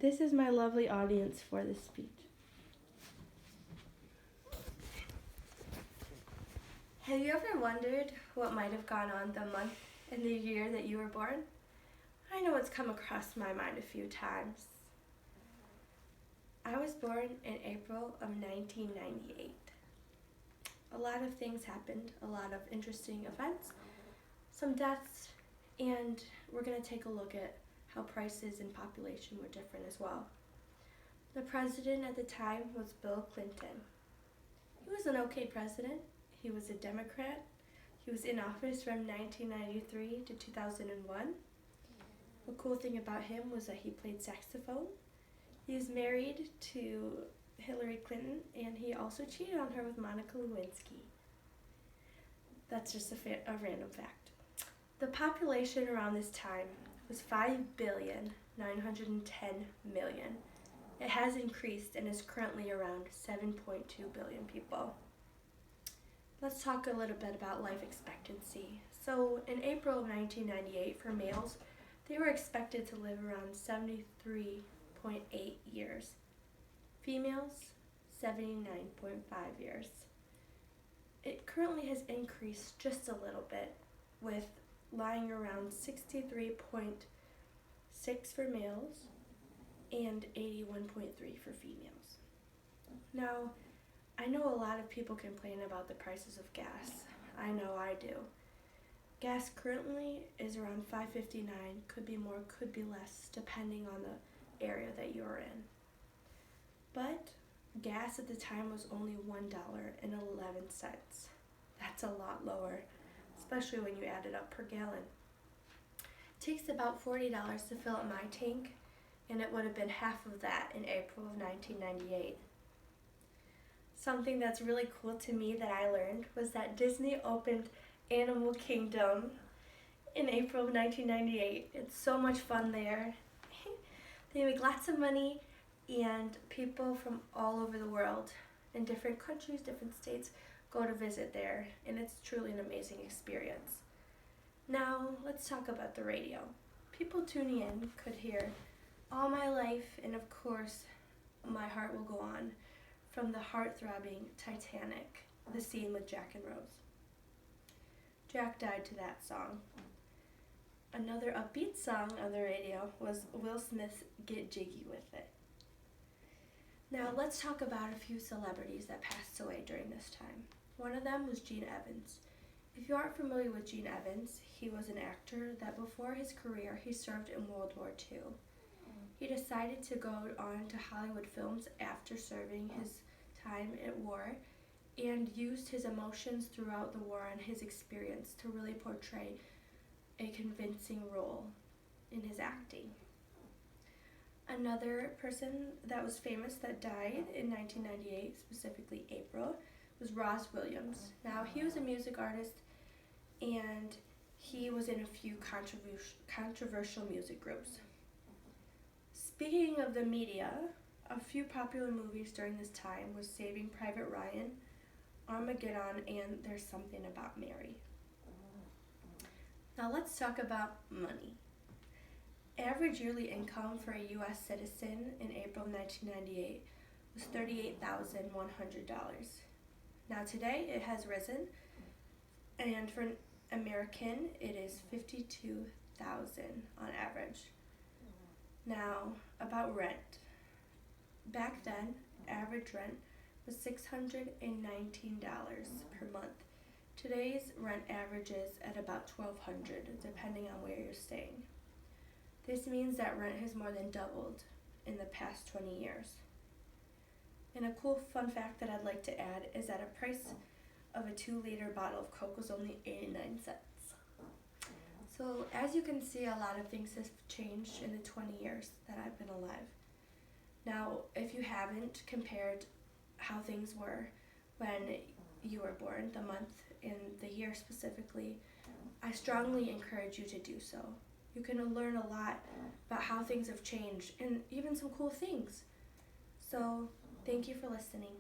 This is my lovely audience for this speech. Have you ever wondered what might have gone on the month and the year that you were born? I know it's come across my mind a few times. I was born in April of 1998. A lot of things happened, a lot of interesting events, some deaths, and we're going to take a look at how prices and population were different as well. The president at the time was Bill Clinton. He was an okay president. He was a Democrat. He was in office from 1993 to 2001. The cool thing about him was that he played saxophone. He is married to Hillary Clinton, and he also cheated on her with Monica Lewinsky. That's just a random fact. The population around this time was 5,910,000,000. It has increased and is currently around 7.2 billion people. Let's talk a little bit about life expectancy. So in April of 1998, for males, they were expected to live around 73.8 years. Females, 79.5 years. It currently has increased just a little bit, with lying around 63.6 for males and 81.3 for females. Now, I know a lot of people complain about the prices of gas. I know I do. Gas currently is around $5.59, could be more, could be less, depending on the area that you're in. But gas at the time was only $1.11. That's a lot lower, especially when you add it up per gallon. It takes about $40 to fill up my tank, and it would have been half of that in April of 1998. Something that's really cool to me that I learned was that Disney opened Animal Kingdom in April of 1998. It's so much fun there. They make lots of money, and people from all over the world, in different countries, different states, go to visit there, and it's truly an amazing experience. Now, let's talk about the radio. People tuning in could hear All My Life, and of course, My Heart Will Go On, from the heart-throbbing Titanic, the scene with Jack and Rose. Jack died to that song. Another upbeat song on the radio was Will Smith's Get Jiggy With It. Now let's talk about a few celebrities that passed away during this time. One of them was Gene Evans. If you aren't familiar with Gene Evans, he was an actor that before his career he served in World War II. He decided to go on to Hollywood films after serving his time at war and used his emotions throughout the war and his experience to really portray a convincing role in his acting. Another person that was famous that died in 1998, specifically April, was Ross Williams. Now, he was a music artist, and he was in a few controversial music groups. Speaking of the media, a few popular movies during this time was Saving Private Ryan, Armageddon, and There's Something About Mary. Now let's talk about money. Average yearly income for a U.S. citizen in April 1998 was $38,100. Now today it has risen, and for an American it is $52,000 on average. Now, about rent. Back then, average rent was $619 per month. Today's rent averages at about $1,200, depending on where you're staying. This means that rent has more than doubled in the past 20 years. And a cool fun fact that I'd like to add is that a price of a 2-liter bottle of Coke was only 89 cents. So as you can see, a lot of things have changed in the 20 years that I've been alive. Now, if you haven't compared how things were when you were born, the month and the year specifically, I strongly encourage you to do so. You can learn a lot about how things have changed and even some cool things. So, thank you for listening.